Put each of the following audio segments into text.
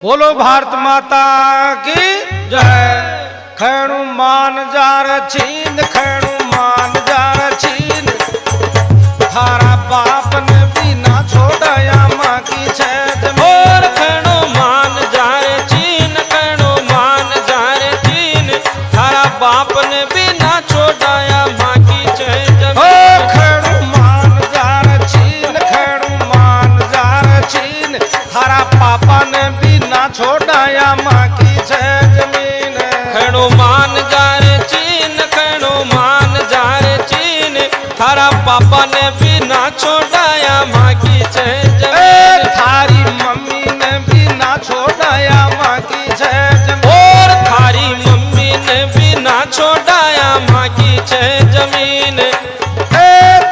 बोलो भारत माता की जय। खैणु मान जार छीन, खैणु मान जार छीन, थारा बाप ने भी ना छोड़ाया माँ की छेद और खैणु मान जार छीन, खैणु मान जार छीन, थारा बाप ने भी ना छोड़ाया माँ की छेद। ओ खैणु मान जार छीन, खैणु मान जार छीन, थारा पापा ने भी ना छोड़ाया माँ की छेद जमीन। खैणु मान जार छीन, खैणु मान जार छीन, थारा पापा ने भी ना छोड़ाया माँ की छेद जमीन। थारी मम्मी ने भी ना छोड़ाया माँ की छेद जमीन। और थारी मम्मी ने भी ना छोड़ाया माँ की छेद जमीन।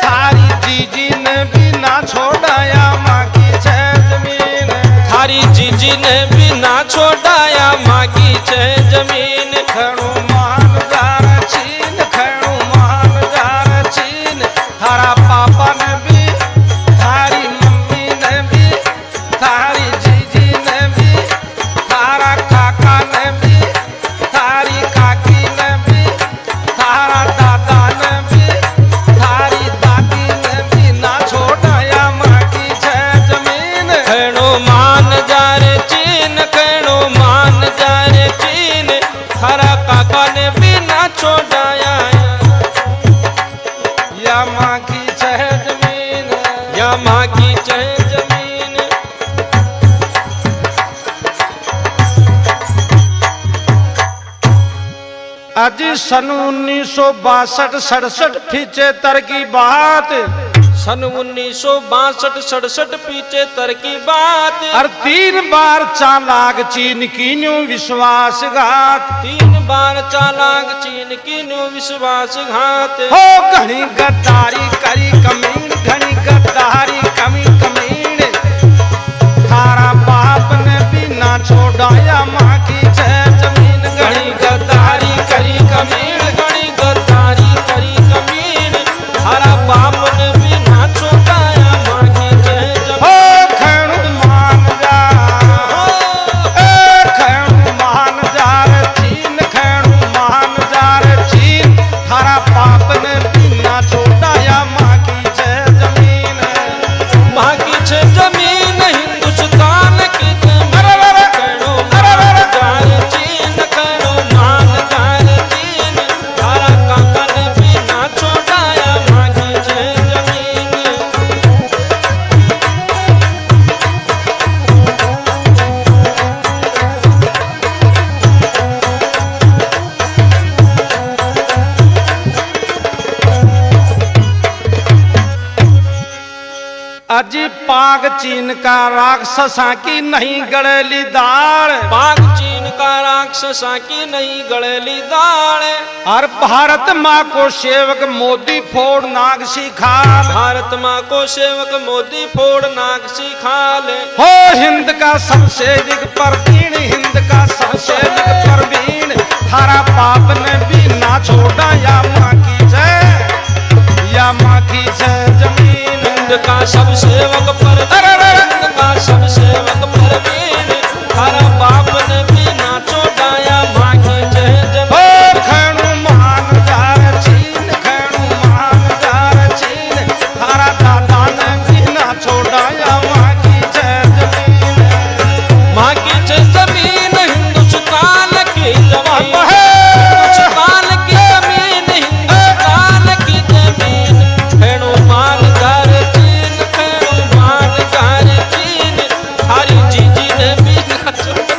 थारी जीजी ने भी ना छोड़ाया माँ की छेद जमीन। थारी जीजी ने भी ना छोड़ाया माँ की छेद जमीन। खैणु मान जार छीन, खैणु मान जार छीन, थारा पापा ने भी, थारी मम्मी ने भी, थारी जीजी ने भी, थारा काका ने भी, थारी काकी ने भी, थारा दादा ने भी, थारी दादी ने भी ना छोड़ाया माँ की छेद जमीन। खैणु मान जार छीन, खैणु मान जार छीन, थारा काका ने भी ना छोड़ाया या माँ की छेद जमीन। या माँ की छेद जमीन। आज सन 1962-67 75 की बात। सन 1962-67 पीछे तर की बात। और 3 बार चालाक चीन की न्यू विश्वासघात। 3 बार चालाक चीन की न्यू विश्वासघात। हो घनी गद्दारी करी कमीन, घनी गद्दारी कमी कमीन, थारा बाप ने भी ना छोड़ाया माँ की छेद जमीन। घनी गद्दारी करी कमीन, घनी गद्दारी करी कमीन, थारा बाप ने भी ना छोड़ाया माँ की छेद जमीन। हो खैणु मान जार, खैणु मान जार छीन, खैणु मान जार छीन, थारा बाप ने भी ना छोड़ाया माँ की छेद जमीन। माँ की छेद जमीन हिंदुस्तान की जमीन। खैणु मान जार छीन, खैणु मान जार छीन, थारा काका ने भी ना छोड़ाया माँ की छेद जमीन। अजी पाग चीन का राक्षसा की नहीं गड़ेली दाल। पाक चीन का राक्षसा की नहीं गड़ेली दाल। और भारत माँ को सेवक मोदी फोड़ नाग सिखाल। भारत माँ को सेवक मोदी फोड़ नाक सिखा ले। हो हिंद का सबसे अधिक प्रवीण, हिंद का सबसे अधिक प्रवीण, थारा बाप ने भी ना छोड़ाया माँ की जय, या माँ की जय जमीन। हिंद का सब सेवक परवीन, हिंद का सब सेवक परवीन, थारा बाप ने भी ना छोड़ाया माँ की जय हो जमीन। खैणु मान जार छीन, खैणु मान जार छीन, थारा दादा ने भी ना छोड़ाया माँ की जय जमीन। माँ की जय जमीन हिंदुस्तान की जमीन। हिंदुस्तान की जमीन, हिंदुस्तान की जमीन। खैणु मान जार छीन, खैणु मान जार छीन, थारी जीजी ने भी ना छोड़ा।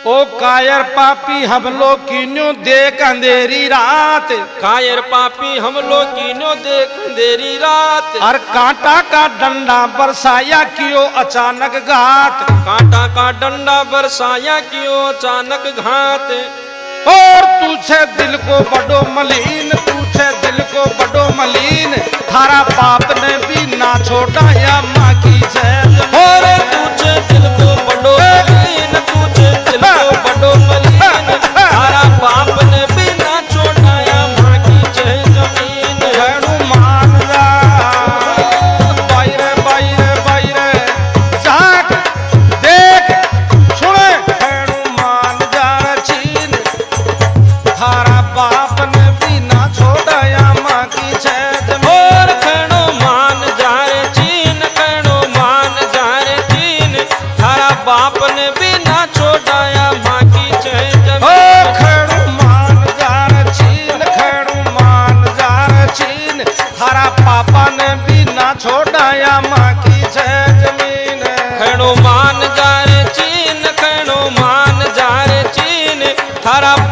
ओ कायर पापी हम लोग कीन्यू देख अंधेरी रात। कायर पापी हम लोग कीनो देख अंधेरी रात। और कांटा का डंडा बरसाया क्यों अचानक घात। कांटा का डंडा बरसाया क्यों अचानक घात। और तुझे दिल को बड़ो मलीन, तुझे दिल को बड़ो मलीन, थारा बाप ने भी ना छोड़ाया माँ की जय। हो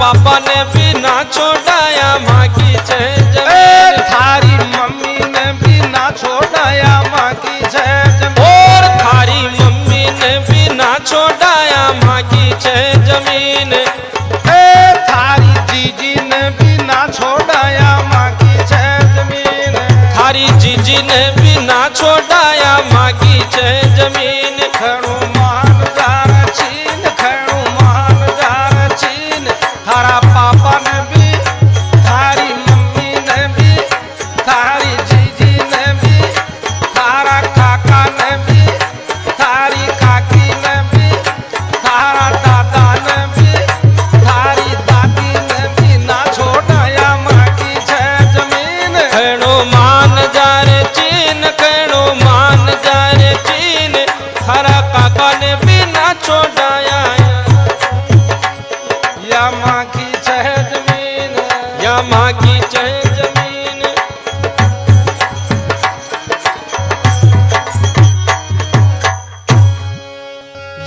पापा ने भी ना छोड़ाया माँ की जय ए जमीन। थारी मम्मी ने भी ना छोड़ाया माँ की जय जमीन। और थारी मम्मी ने भी ना छोड़ाया माँ की जय जमीन। ए थारी जीजी ने भी ना छोड़ाया माँ की जय जमीन। थारी जीजी ने भी ना छोड़ाया माँ की जय जमीन। खड़ू मान जार चीन, खड़ू मान जार चीन। थारा पापा ने भी, थारी मम्मी ने भी, थारी जीजी ने भी, थारा काका ने भी, थारी काकी ने भी, थारा दादा ने भी, थारी दादी ने भी ना छोड़ाया माँ की जय जमीन। खैणो मान जा रे चीन, खैणो मान जा रे चीन। थारा काका ने भी ना छोड़ाया या माँ की जय जमीन। या माँ की जय जमीन।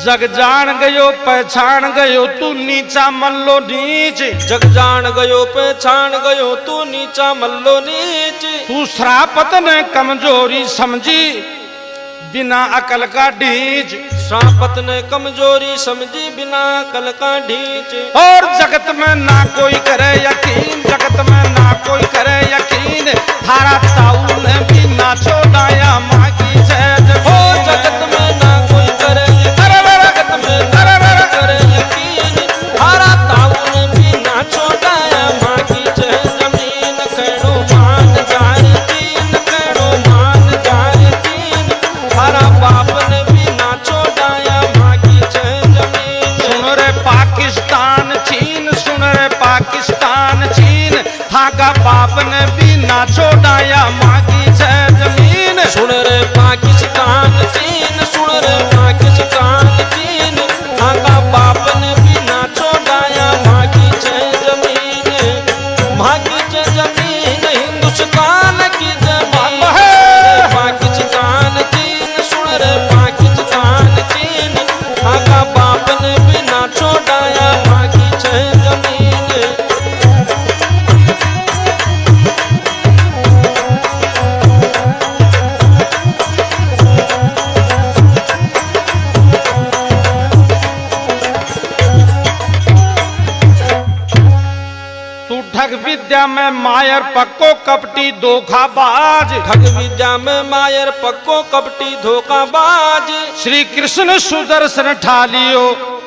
जग जान गयो पहचान गयो तू नीचा मल्लो नीच। जग जान गयो पहचान गयो तू नीचा मल्लो नीच। तू श्रापत ने कमजोरी समझी बिना अकल का ढींच। श्रापत ने कमजोरी समझी बिना अकल का ढींच। और जगत में ना कोई करे यकीन, जगत में ना कोई करे यकीन। थारा ताऊ ने भी ना छोड़ाया माँ की जय हो जमीन। जगत में ना कोई करे जगत में ना कोई करे यकीन। थारा ताऊ ने भी ना छोड़ाया माँ की जय जमीन। खैणो मान जा रे चीन, खैणो मान जा रे चीन। थारा बाप ने भी ना छोड़ाया माँ की जय जमीन। सुन रे पाकिस्तान चीन, सुन रे पाकिस्तान चीन। थाका बाप ने भी ना छोड़ाया माँ की जय जमीन। सुन रे पाकिस्तान चीन, सुन रे पाकिस्तान चीन। थाका बाप ने भी ना छोड़ाया माँ की जय जमीन। माँ की जय जमीन हिंदुस्तान की जमीन। पाकिस्तान चीन, सुन रे पाकिस्तान चीन। थाका बाप ने भी ना छोड़ाया माँ की जय जमीन। तू ठग विद्या में मायर पक्को कपटी धोखाबाज। ठग विद्या में मायर पक्को कपटी धोखाबाज। श्री कृष्ण सुदर्शन ठालियो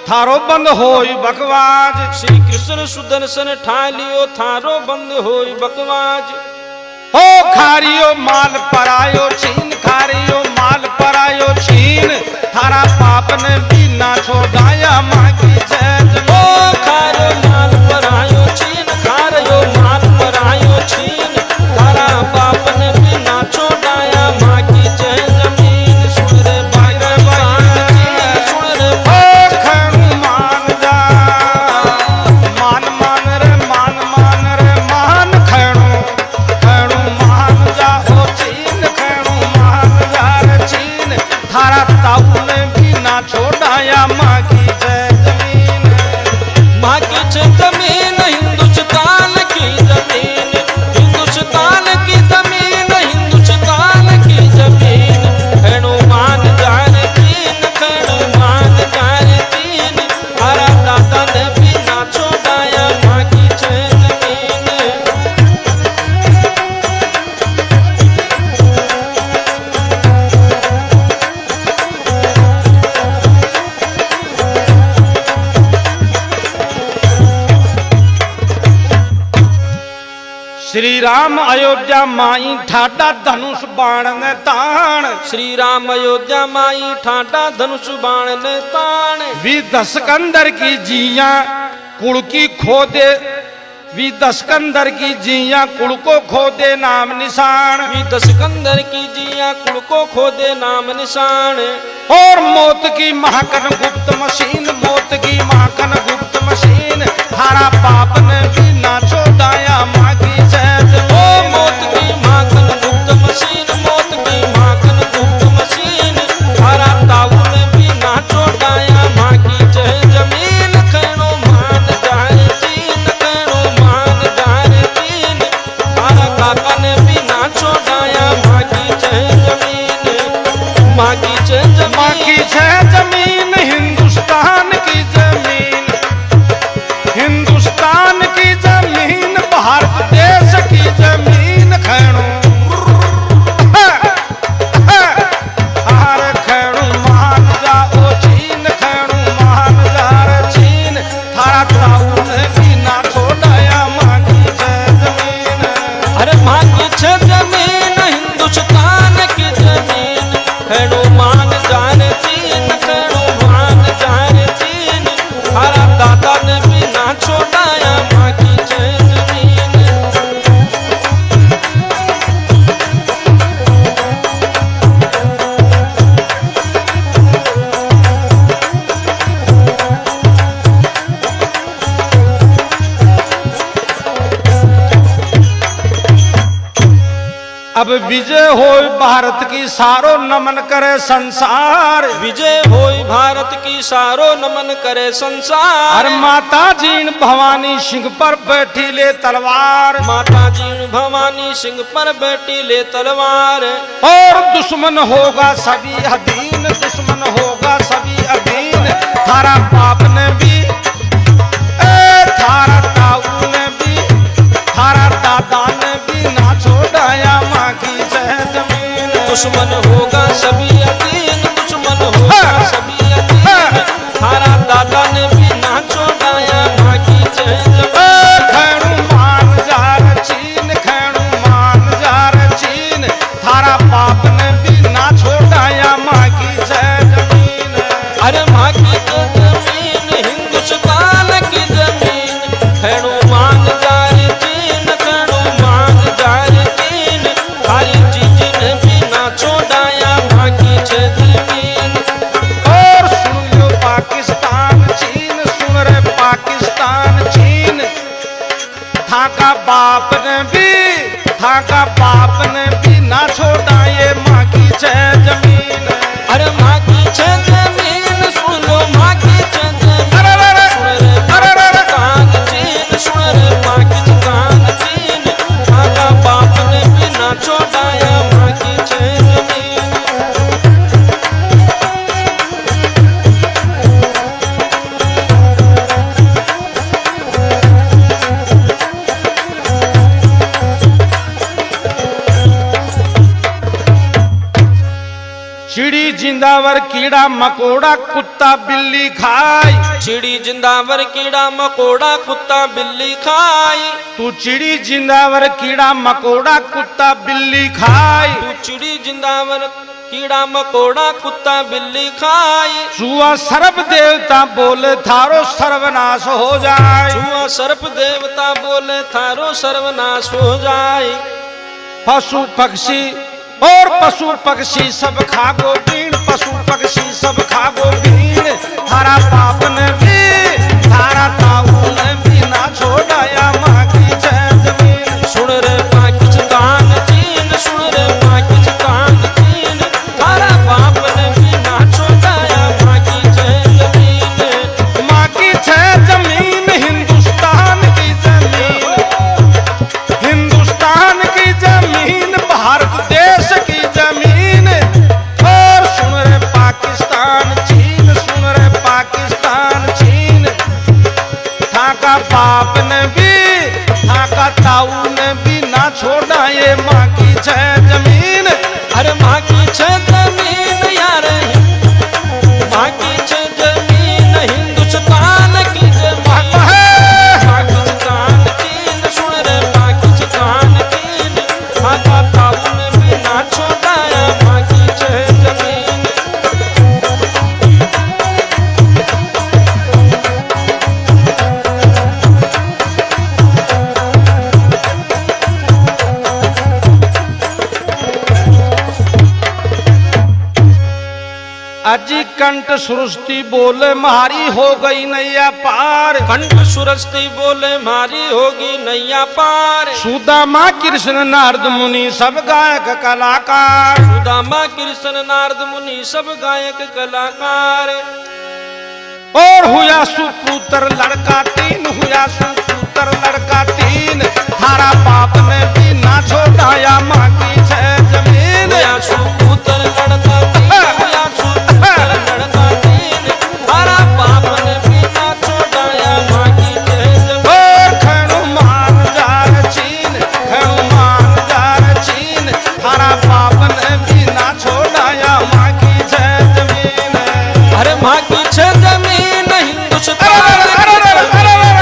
थारो बंद होई बकवाज। श्री कृष्ण सुदर्शन ठालियो थारो बंद होई बकवाज। हो खारियो माल परायो छीन, खारियो माल परायो छीन। थारा पाप ने भी ना छोड़ाया माँ की जय ओ जमीन। खारो माल परायो छीन, खारो माल परायो छीन। थारा बाप ने भी ना छोड़ाया माँ की जय जमीन। सुन रे पाकिस्तान चीन, सुन रे ओ खैरू मान जा, मान मान रे मान मान रे मान। खैरू खैरू मान जा ओ चीन, खैरू मान जा रे चीन। थारा ताऊ ने भी ना छोड़ाया माँ की जय जमीन। माँ की जय जमीन हिंदुस्तान की जमीन। हिंदुस्तान की जमीन, हिंदुस्तान की जमीन। खैणो मान जा रे चीन, खैणो मान जा रे चीन। हरा दादा ने भी ना छोड़ाया माँ की जय जमीन। श्री राम अयोध्या माई ठाटा धनुष बाण ने ताण। श्री राम अयोध्या माई ठाटा धनुष बाण ने ताण। विद सिकंदर की जिया कुड़ की खोदे, विद सिकंदर की जिया कुड़ को खोदे नाम निशान। विद सिकंदर की जिया कुड़ को खोदे नाम निशान। और मौत की महाकन गुप्त मशीन, मौत की महाकन गुप्त मशीन। थारा पाप ने भी ना छोड़ाया माँ की जय जमीन। ओ मौत की महाकन गुप्त मशीन, मौत की महाकन गुप्त मशीन। हरा ताऊ ने भी ना छोड़ाया माँ की जय जमीन। खैणो मान जा रे चीन, विजय हो भारत की सारो नमन करे संसार। विजय होई भारत की सारो नमन करे संसार। अरे माता जीण भवानी सिंह पर बैठी ले तलवार। माता जी भवानी सिंह पर बैठी ले तलवार। और दुश्मन होगा सभी अधीन, दुश्मन होगा सभी अधीन। थारा बाप ने भी थारा ताऊ ने भी थारा दादा ने भी ना छोड़ाया माँ की जय जमीन। दुश्मन होगा सभी अधीन, दुश्मन होगा सभी अधीन। थारा दादा ने भी ना छोड़ाया माँ की जय जमीन। खैणु मान जार चीन, खैणु मान जार चीन। थारा बाप ने भी ना छोड़ाया माँ की जय जमीन। अरे माँ की जय जमीन हिंदुस्तान की जमीन। खैणु मान जार चीन, खैणु मान जार चीन। थारी जीजी ने भी ना छोड़ाया माँ की जय जमीन। और सुन लो पाकिस्तान चीन, सुन रे पाकिस्तान चीन। थाका बाप ने भी ना छोड़ा ये माँ की जय जमीन। अरे माँ की जय जमीन सुन लो, माँ की जय जमीन। सुन रे पाकिस्तान चीन, सुन रे पाकिस्तान चीन। थाका बाप ने भी ना छोड़ाया माँ की जय जमीन। चिड़ी जिंदावर कीड़ा मकोड़ा कुत्ता बिल्ली खाई। चिड़ी जिंदावर कीड़ा मकोड़ा कुत्ता बिल्ली खाई। तू चिड़ी जिंदावर कीड़ा मकोड़ा कुत्ता बिल्ली खाई। तू चिड़ी जिंदावर कीड़ा मकोड़ा कुत्ता बिल्ली खाई। सुआ सर्प देवता बोले थारो सर्वनाश हो जाए। छुआ सर्प देवता बोले थारो सर्वनाश हो जाए। पशु पक्षी और पशु पक्षी सब खागो बीण, पशु पक्षी सब खागो बीण। थारा बाप ने भी थारा ताऊ ने भी ना छोड़ाया माँ की जय जमीन। सुन रे पाकिस्तान चीन, सुन रे पाकिस्तान चीन। थारा बाप ने भी ना छोड़ाया माँ की जय जमीन। माँ की जय जमीन हिंदुस्तान की जमीन, हिंदुस्तान की जमीन भारत देश की जमीन। और सुन रे पाकिस्तान चीन, सुन रे पाकिस्तान चीन। थाका बाप ने भी थाका ताऊ ने भी ना छोड़ा ये माँ की जय जमीन। अरे माँ की जय जमीन यार, माँ की जय जमीन हिंदुस्तान की जमीन। पाकिस्तान चीन, सुन रे पाकिस्तान चीन। थाका ताऊ ने भी ना छोड़ाया माँ की जय जमीन। अजी कंठ सुरस्ती बोले मारी हो गई नैया पार। कंठ सुरस्ती बोले मारी होगी नैया पार। सुदामा कृष्ण नारद मुनि सब गायक कलाकार। सुदामा कृष्ण नारद मुनि सब गायक कलाकार। और हुआ सुपुत्र लड़का तीन, हुआ सुपुत्र लड़का तीन। थारा बाप ने भी ना छोड़ाया माँ की जय जमीन। हुआ सुपुत्र लड़का तीन, हुआ सुपुत्र लड़का तीन। थारा बाप ने भी ना छोड़ाया माँ की जय जमीन। और खैणु मान जार चीन, खैणु मान जार चीन। थारा बाप ने भी ना छोड़ाया माँ की जय जमीन। अरे माँ की जय जमीन हिंदुस्तान।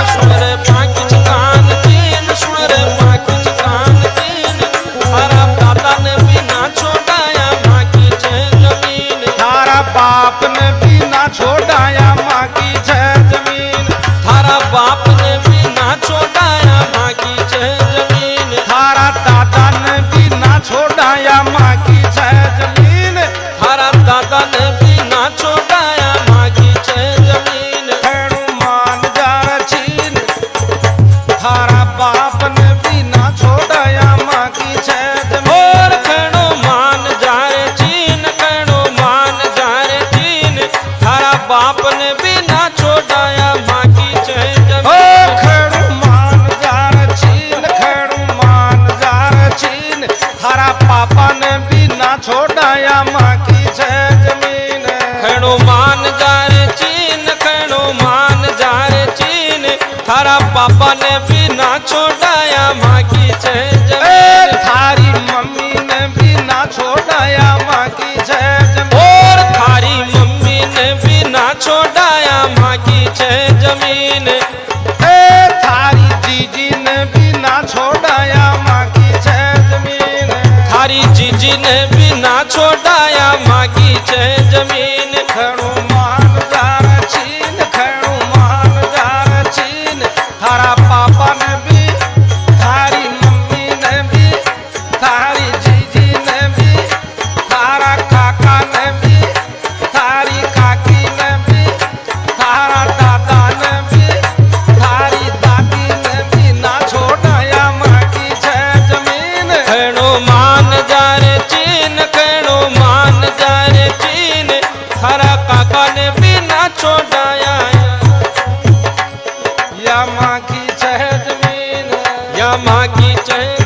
सुन रे पाकिस्तान चीन, सुन रे पाकिस्तान चीन। थारा दादा ने भी ना छोड़ाया माँ की जय जमीन। थारा बाप ने भी ना छोड़ाया माँ की जय जमीन। थारा बाप ने भी ना छोड़ाया माँ की जय जमीन। थारा दादा ने भी ना छोड़ाया माँ की जय जमीन। थारा दादा ने भी ना छोड़ाया माँ की जय जमीन। खैणु मान जार चीन। थारा बाप ने भी ना छोड़ाया माँ की जय जमीन। और बाप ने भी ना छोड़ाया माँ की छह ओ जमीन। खेड़ू मान जार चीन, खेड़ू मान जार चीन, थारा पापा ने भी ना छोड़ाया माँ की छह जमीन। खेड़ो मान जारे चीन, खेड़ो मान जारे चीन, थारा पापा ने भी ना छोड़ाया माँ की छह जमीन। थारी मम्मी ने भी ना छोड़ाया माँ की छह जमीन। और थारी मम्मी ने भी ना छोड़ाया माँ की छह जमीन। थारी जीजी ने भी ना छोड़ाया माँ की छह जमीन। थारी जीजी ने भी ना छोड़ाया माँ की छह जमीन। खेड़ू मान जार चीन, खेड़ू मान जार चीन, थारा पापा ने भी, थारी मम्मी ने भी, थारी जीजी ने भी, थारा काका ने भी, थारी काकी ने भी, थारा दादा ने भी, थारी दादी ने भी ना छोड़ाया माँ की छह जमीन। खेड़ो मान जारे चीन, खेड़ो मान जारे चीन, थारा काका ने भी ना छोड़ाया या माँ की छह जमीन। या माँ की छह